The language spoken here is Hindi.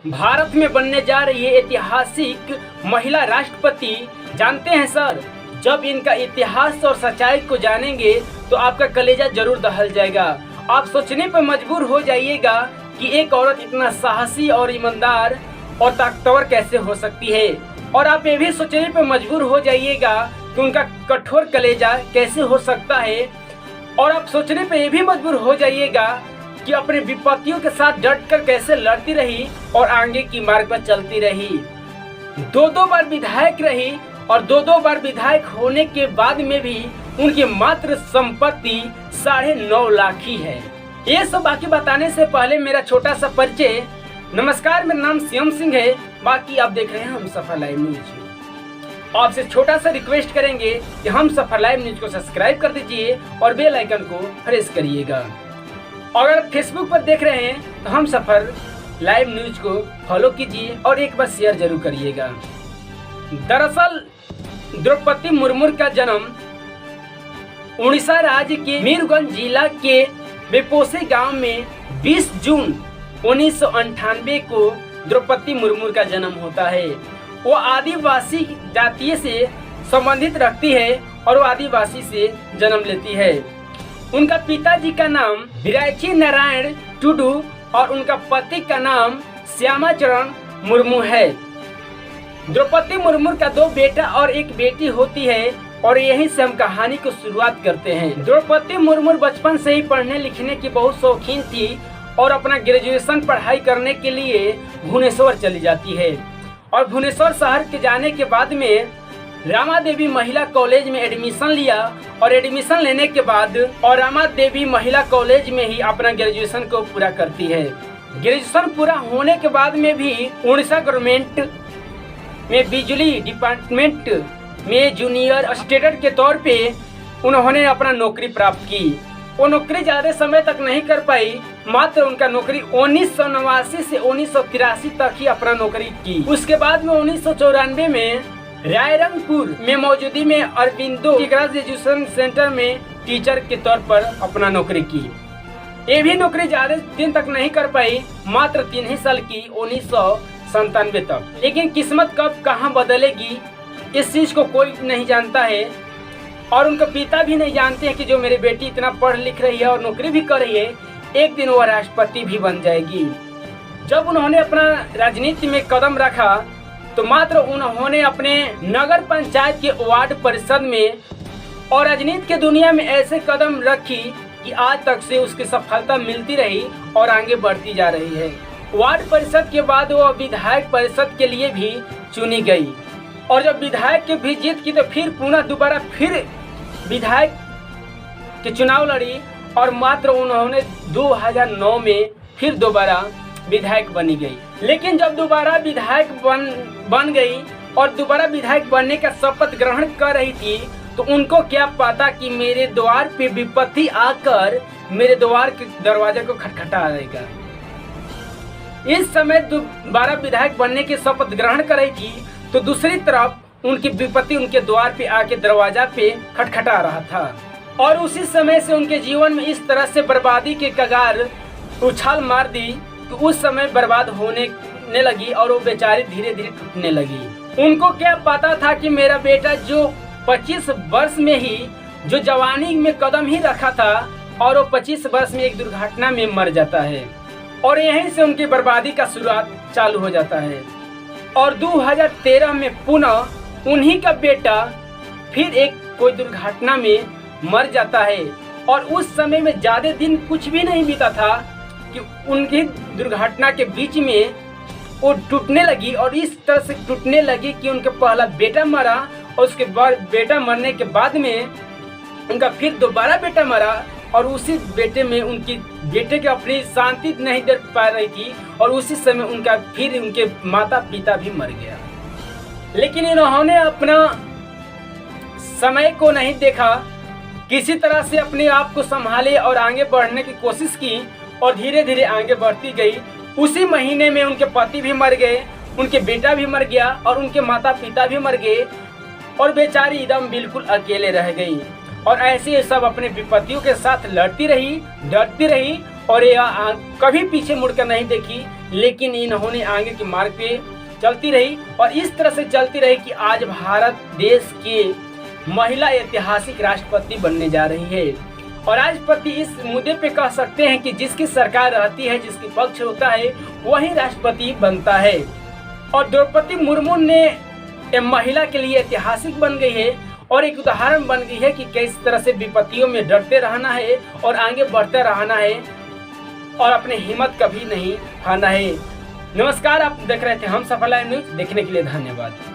भारत में बनने जा रही है ऐतिहासिक महिला राष्ट्रपति। जानते हैं सर, जब इनका इतिहास और सच्चाई को जानेंगे तो आपका कलेजा जरूर दहल जाएगा। आप सोचने पर मजबूर हो जाइएगा कि एक औरत इतना साहसी और ईमानदार और ताकतवर कैसे हो सकती है, और आप ये भी सोचने पर मजबूर हो जाइएगा कि उनका कठोर कलेजा कैसे हो सकता है, और आप सोचने पर यह भी मजबूर हो जाइएगा कि अपने विपत्तियों के साथ डटकर कैसे लड़ती रही और आगे की मार्ग पर चलती रही। दो बार विधायक रही और दो बार विधायक होने के बाद में भी उनकी मात्र संपत्ति 9.5 लाख ही है। ये सब बाकी बताने से पहले मेरा छोटा सा परिचय। नमस्कार, मेरा नाम शिवम सिंह है। बाकी आप देख रहे हैं हमसफर लाइव न्यूज। आपसे छोटा सा रिक्वेस्ट करेंगे कि हमसफर लाइव न्यूज को सब्सक्राइब कर दीजिए और बेल आइकन को प्रेस करिएगा। और अगर फेसबुक पर देख रहे हैं तो हमसफर लाइव न्यूज को फॉलो कीजिए और एक बार शेयर जरूर करिएगा। दरअसल द्रौपदी मुर्मू का जन्म उड़ीसा राज्य के मीरगंज जिला के बेपोसे गांव में 20 जून 1998 को द्रौपदी मुर्मू का जन्म होता है। वो आदिवासी जातीय से संबंधित रखती है और वो आदिवासी से जन्म लेती है। उनका पिताजी का नाम विरायची नारायण टुडू और उनका पति का नाम श्यामाचरण मुर्मू है। द्रौपदी मुर्मू का 2 बेटा और 1 बेटी होती है और यहीं से हम कहानी को शुरुआत करते हैं। द्रौपदी मुर्मू बचपन से ही पढ़ने लिखने की बहुत शौकीन थी और अपना ग्रेजुएशन पढ़ाई करने के लिए भुवनेश्वर चली जाती है। और भुवनेश्वर शहर के जाने के बाद में रामा देवी महिला कॉलेज में एडमिशन लिया और एडमिशन लेने के बाद और रामा देवी महिला कॉलेज में ही अपना ग्रेजुएशन को पूरा करती है। ग्रेजुएशन पूरा होने के बाद में भी उड़ीसा गवर्नमेंट में बिजली डिपार्टमेंट में जूनियर असिस्टेंट के तौर पे उन्होंने अपना नौकरी प्राप्त की। वो नौकरी ज़्यादा समय तक नहीं कर पाई, मात्र उनका नौकरी 1989 से 1983 तक ही अपना नौकरी की। उसके बाद में 1994 में रायरंगपुर में मौजूदी में अरविंदो ग्रेजुएशन सेंटर में टीचर के तौर पर अपना नौकरी की। ये भी नौकरी ज़्यादा दिन तक नहीं कर पाई, मात्र 3 ही साल की 1997 तक। लेकिन किस्मत कब कहाँ बदलेगी इस चीज को कोई नहीं जानता है और उनके पिता भी नहीं जानते हैं कि जो मेरी बेटी इतना पढ़ लिख रही है और नौकरी भी कर रही है, एक दिन वो राष्ट्रपति भी बन जाएगी। जब उन्होंने अपना राजनीति में कदम रखा तो मात्र उन्होंने अपने नगर पंचायत के वार्ड परिषद में और राजनीति के दुनिया में ऐसे कदम रखी कि आज तक से उसकी सफलता मिलती रही और आगे बढ़ती जा रही है। वार्ड परिषद के बाद वो विधायक परिषद के लिए भी चुनी गई और जब विधायक की भी जीत की तो फिर पुनः दोबारा फिर विधायक के चुनाव लड़ी और मात्र उन्होंने 2009 में फिर दोबारा विधायक बनी गई। लेकिन जब दोबारा विधायक बन गई और दोबारा विधायक बनने का शपथ ग्रहण कर रही थी तो उनको क्या पता कि मेरे द्वार पे विपत्ति आकर मेरे द्वार के दरवाजे को खटखटा देगा। इस समय दोबारा विधायक बनने की शपथ ग्रहण कर रही थी तो दूसरी तरफ उनकी विपत्ति उनके द्वार पे आके दरवाजा पे खटखटा रहा था और उसी समय से उनके जीवन में इस तरह से बर्बादी के कगार उछाल मार दी तो उस समय बर्बाद होने लगी और वो बेचारी धीरे धीरे टूटने लगी। उनको क्या पता था कि मेरा बेटा जो 25 वर्ष में ही जो जवानी में कदम ही रखा था और वो 25 वर्ष में एक दुर्घटना में मर जाता है और यहीं से उनकी बर्बादी का शुरुआत चालू हो जाता है। और 2013 में पुनः उन्हीं का बेटा फिर एक कोई दुर्घटना में मर जाता है और उस समय में ज़्यादा दिन कुछ भी नहीं बीता था कि उनकी दुर्घटना के बीच में वो टूटने लगी और इस तरह से टूटने लगी कि उनका पहला बेटा मरा और उसके बाद बेटा मरने के बाद में उनका फिर दोबारा बेटा मरा और उसी बेटे में उनकी बेटे की अपनी शांति नहीं दे पा रही थी और उसी समय उनका फिर उनके माता पिता भी मर गया। लेकिन इन्होंने अपना समय को नहीं देखा, किसी तरह से अपने आप को संभाले और आगे बढ़ने की कोशिश की और धीरे धीरे आगे बढ़ती गई। उसी महीने में उनके पति भी मर गए, उनके बेटा भी मर गया और उनके माता पिता भी मर गए और बेचारी एकदम बिल्कुल अकेले रह गई और ऐसे सब अपने विपत्तियों के साथ लड़ती रही, डरती रही और ये कभी पीछे मुड़कर नहीं देखी, लेकिन इन्होंने आगे के मार्ग पे चलती रही और इस तरह से चलती रही कि आज भारत देश के महिला ऐतिहासिक राष्ट्रपति बनने जा रही है। और राष्ट्रपति इस मुद्दे पे कह सकते हैं कि जिसकी सरकार रहती है, जिसकी पक्ष होता है, वही राष्ट्रपति बनता है। और द्रौपदी मुर्मू ने महिला के लिए ऐतिहासिक बन गई है और एक उदाहरण बन गई है कि किस तरह से विपत्तियों में डटते रहना है और आगे बढ़ते रहना है और अपनी हिम्मत कभी नहीं हारना है। नमस्कार, आप देख रहे थे हम सफल लाइव न्यूज। देखने के लिए धन्यवाद।